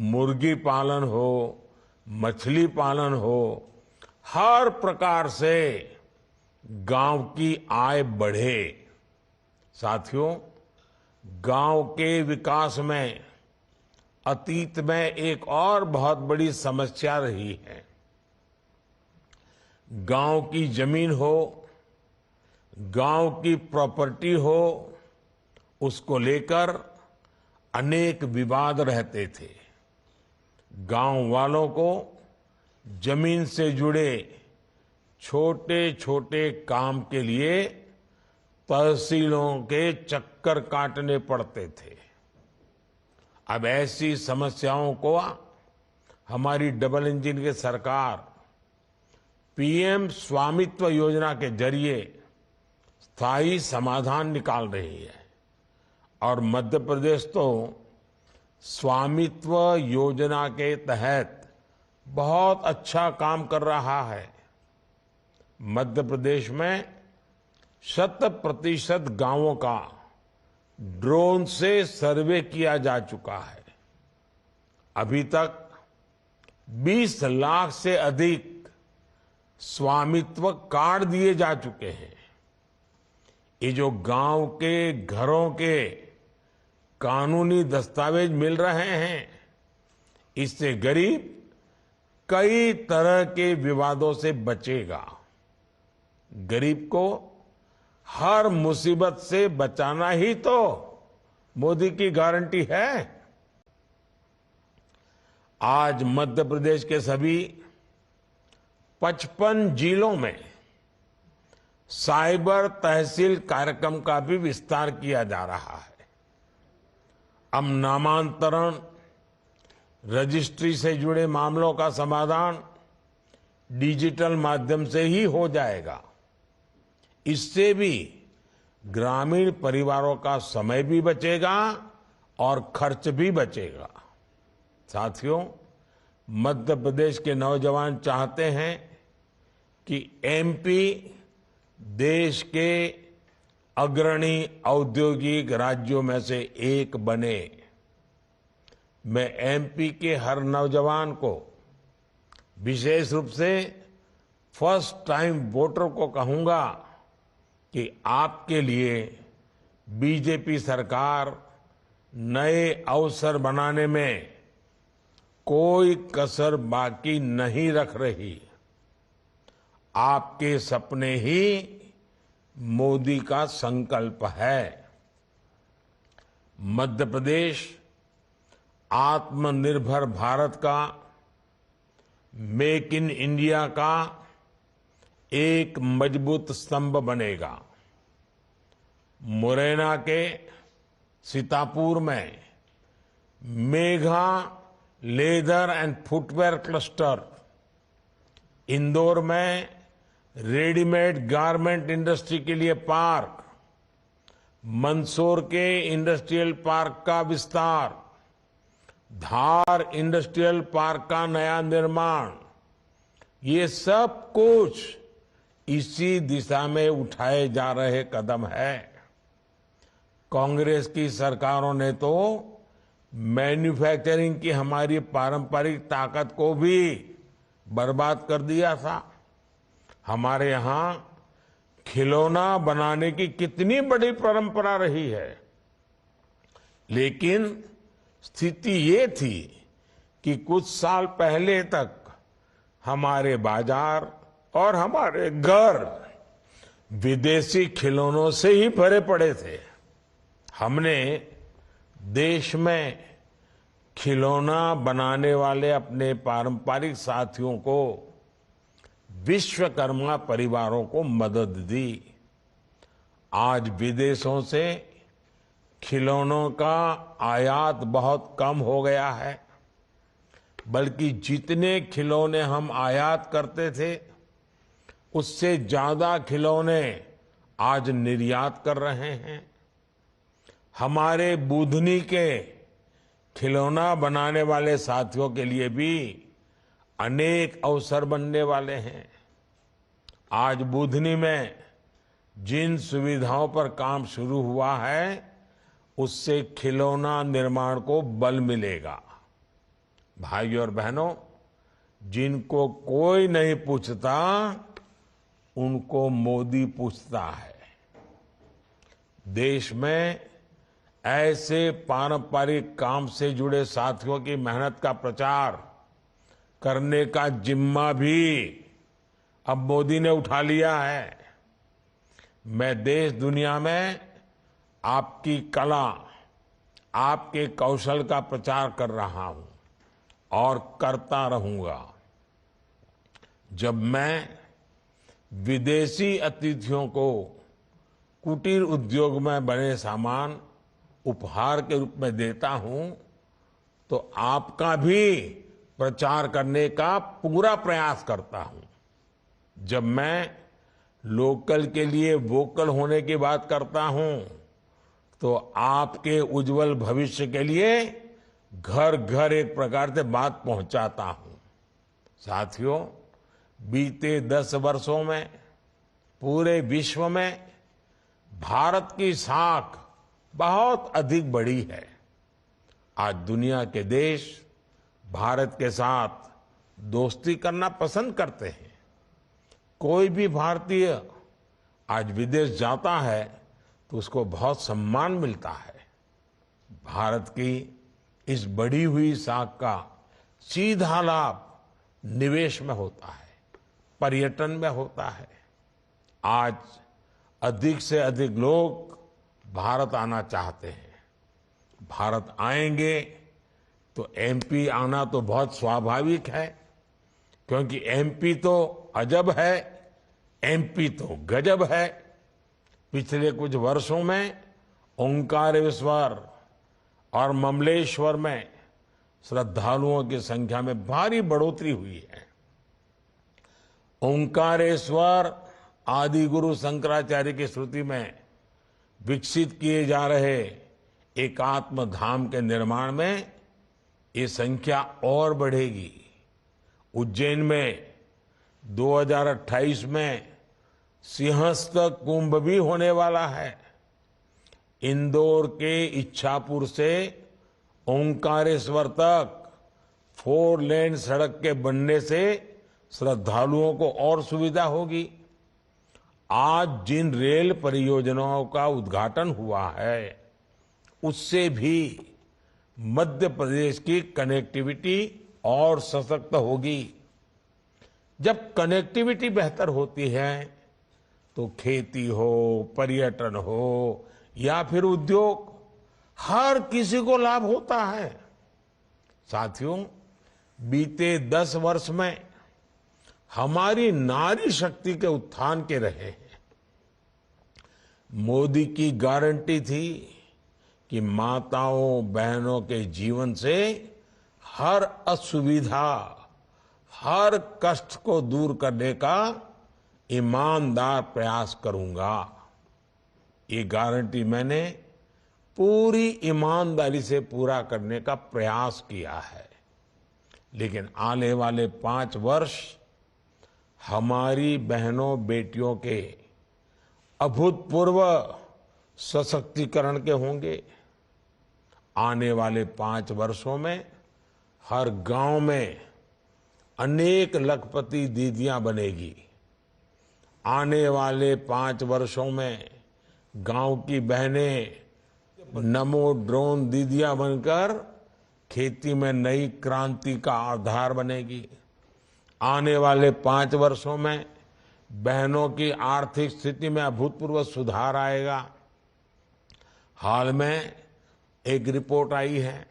मुर्गी पालन हो, मछली पालन हो, हर प्रकार से गांव की आय बढ़े। साथियों, गांव के विकास में अतीत में एक और बहुत बड़ी समस्या रही है। गांव की जमीन हो, गांव की प्रॉपर्टी हो, उसको लेकर अनेक विवाद रहते थे। गांव वालों को जमीन से जुड़े छोटे छोटे काम के लिए तहसीलों के चक्कर काटने पड़ते थे। अब ऐसी समस्याओं को हमारी डबल इंजन की सरकार पीएम स्वामित्व योजना के जरिए स्थायी समाधान निकाल रही है और मध्य प्रदेश तो स्वामित्व योजना के तहत बहुत अच्छा काम कर रहा है। मध्य प्रदेश में 100% गांवों का ड्रोन से सर्वे किया जा चुका है। अभी तक 20 लाख से अधिक स्वामित्व कार्ड दिए जा चुके हैं। ये जो गांव के घरों के कानूनी दस्तावेज मिल रहे हैं, इससे गरीब कई तरह के विवादों से बचेगा। गरीब को हर मुसीबत से बचाना ही तो मोदी की गारंटी है। आज मध्य प्रदेश के सभी 55 जिलों में साइबर तहसील कार्यक्रम का भी विस्तार किया जा रहा है। अब नामांतरण, रजिस्ट्री से जुड़े मामलों का समाधान डिजिटल माध्यम से ही हो जाएगा। इससे भी ग्रामीण परिवारों का समय भी बचेगा और खर्च भी बचेगा। साथियों, मध्य प्रदेश के नौजवान चाहते हैं कि एमपी देश के अग्रणी औद्योगिक राज्यों में से एक बने। मैं एमपी के हर नौजवान को, विशेष रूप से फर्स्ट टाइम वोटर को कहूंगा कि आपके लिए बीजेपी सरकार नए अवसर बनाने में कोई कसर बाकी नहीं रख रही। आपके सपने ही मोदी का संकल्प है। मध्य प्रदेश आत्मनिर्भर भारत का, मेक इन इंडिया का एक मजबूत स्तंभ बनेगा। मुरैना के सीतापुर में Megha leather and footwear cluster, Indore में रेडीमेड गारमेंट इंडस्ट्री के लिए पार्क, मंदसौर के इंडस्ट्रियल पार्क का विस्तार, धार इंडस्ट्रियल पार्क का नया निर्माण, ये सब कुछ इसी दिशा में उठाए जा रहे कदम है। कांग्रेस की सरकारों ने तो मैन्युफैक्चरिंग की हमारी पारंपरिक ताकत को भी बर्बाद कर दिया था। हमारे यहां खिलौना बनाने की कितनी बड़ी परंपरा रही है, लेकिन स्थिति ये थी कि कुछ साल पहले तक हमारे बाजार और हमारे घर विदेशी खिलौनों से ही भरे पड़े थे। हमने देश में खिलौना बनाने वाले अपने पारंपरिक साथियों को, विश्वकर्मा परिवारों को मदद दी। आज विदेशों से खिलौनों का आयात बहुत कम हो गया है, बल्कि जितने खिलौने हम आयात करते थे उससे ज्यादा खिलौने आज निर्यात कर रहे हैं। हमारे बुधनी के खिलौना बनाने वाले साथियों के लिए भी अनेक अवसर बनने वाले हैं। आज बुधनी में जिन सुविधाओं पर काम शुरू हुआ है, उससे खिलौना निर्माण को बल मिलेगा। भाइयों और बहनों, जिनको कोई नहीं पूछता उनको मोदी पूछता है। देश में ऐसे पारंपरिक काम से जुड़े साथियों की मेहनत का प्रचार करने का जिम्मा भी अब मोदी ने उठा लिया है। मैं देश दुनिया में आपकी कला, आपके कौशल का प्रचार कर रहा हूं और करता रहूंगा। जब मैं विदेशी अतिथियों को कुटीर उद्योग में बने सामान उपहार के रूप में देता हूं, तो आपका भी प्रचार करने का पूरा प्रयास करता हूं। जब मैं लोकल के लिए वोकल होने की बात करता हूं, तो आपके उज्जवल भविष्य के लिए घर घर एक प्रकार से बात पहुंचाता हूं। साथियों, बीते 10 वर्षों में पूरे विश्व में भारत की साख बहुत अधिक बढ़ी है। आज दुनिया के देश भारत के साथ दोस्ती करना पसंद करते हैं। कोई भी भारतीय आज विदेश जाता है तो उसको बहुत सम्मान मिलता है। भारत की इस बढ़ी हुई साख का सीधा लाभ निवेश में होता है, पर्यटन में होता है। आज अधिक से अधिक लोग भारत आना चाहते हैं। भारत आएंगे तो एमपी आना तो बहुत स्वाभाविक है, क्योंकि एमपी तो अजब है, एमपी तो गजब है। पिछले कुछ वर्षों में ओंकारेश्वर और ममलेश्वर में श्रद्धालुओं की संख्या में भारी बढ़ोतरी हुई है। ओंकारेश्वर आदि गुरु शंकराचार्य की स्मृति में विकसित किए जा रहे एकात्म धाम के निर्माण में ये संख्या और बढ़ेगी। उज्जैन में 2028 में सिंहस्थ कुंभ भी होने वाला है। इंदौर के इच्छापुर से ओंकारेश्वर तक 4 लेन सड़क के बनने से श्रद्धालुओं को और सुविधा होगी। आज जिन रेल परियोजनाओं का उद्घाटन हुआ है, उससे भी मध्य प्रदेश की कनेक्टिविटी और सशक्त होगी। जब कनेक्टिविटी बेहतर होती है तो खेती हो, पर्यटन हो या फिर उद्योग, हर किसी को लाभ होता है। साथियों, बीते 10 वर्ष में हमारी नारी शक्ति के उत्थान के रहे हैं। मोदी की गारंटी थी कि माताओं बहनों के जीवन से हर असुविधा, हर कष्ट को दूर करने का ईमानदार प्रयास करूंगा। ये गारंटी मैंने पूरी ईमानदारी से पूरा करने का प्रयास किया है। लेकिन आने वाले 5 वर्ष हमारी बहनों बेटियों के अभूतपूर्व सशक्तिकरण के होंगे। आने वाले 5 वर्षों में हर गांव में अनेक लखपति दीदियां बनेगी। आने वाले 5 वर्षों में गांव की बहनें नमो ड्रोन दीदियां बनकर खेती में नई क्रांति का आधार बनेगी। आने वाले 5 वर्षों में बहनों की आर्थिक स्थिति में अभूतपूर्व सुधार आएगा। हाल में एक रिपोर्ट आई है,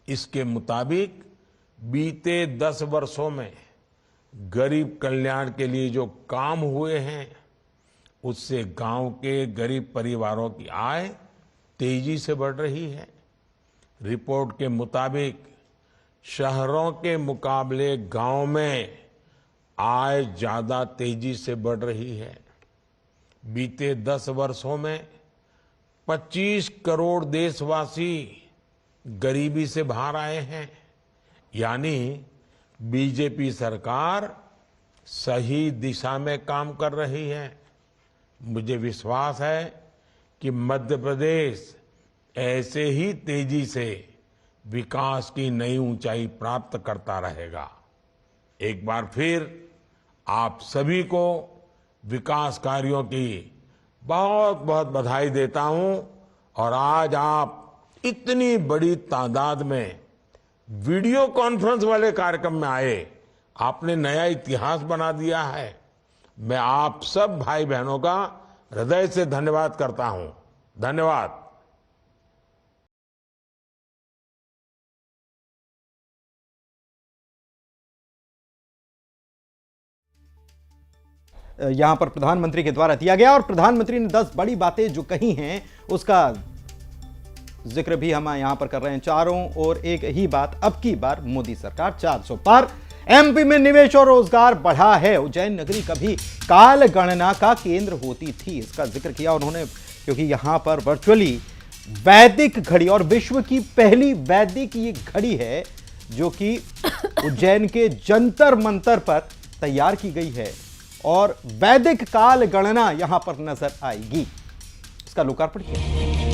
इसके मुताबिक बीते 10 वर्षों में गरीब कल्याण के लिए जो काम हुए हैं, उससे गांव के गरीब परिवारों की आय तेजी से बढ़ रही है। रिपोर्ट के मुताबिक शहरों के मुकाबले गांव में आय ज्यादा तेजी से बढ़ रही है। बीते 10 वर्षों में 25 करोड़ देशवासी गरीबी से बाहर आए हैं। यानी बीजेपी सरकार सही दिशा में काम कर रही है। मुझे विश्वास है कि मध्य प्रदेश ऐसे ही तेजी से विकास की नई ऊंचाई प्राप्त करता रहेगा। एक बार फिर आप सभी को विकास कार्यों की बहुत बहुत बधाई देता हूं। और आज आप इतनी बड़ी तादाद में वीडियो कॉन्फ्रेंस वाले कार्यक्रम में आए, आपने नया इतिहास बना दिया है। मैं आप सब भाई बहनों का हृदय से धन्यवाद करता हूं। धन्यवाद। यहां पर प्रधानमंत्री के द्वारा दिया गया और प्रधानमंत्री ने 10 बड़ी बातें जो कही हैं उसका जिक्र भी हम यहां पर कर रहे हैं। चारों ओर एक ही बात, अब की बार मोदी सरकार 400 पार। एमपी में निवेश और रोजगार बढ़ा है। उज्जैन नगरी कभी काल गणना का केंद्र होती थी, इसका जिक्र किया उन्होंने, क्योंकि यहां पर वर्चुअली वैदिक घड़ी और विश्व की पहली वैदिक ये घड़ी है जो कि उज्जैन के जंतर मंतर पर तैयार की गई है और वैदिक काल गणना यहां पर नजर आएगी। इसका लोकार्पण किया।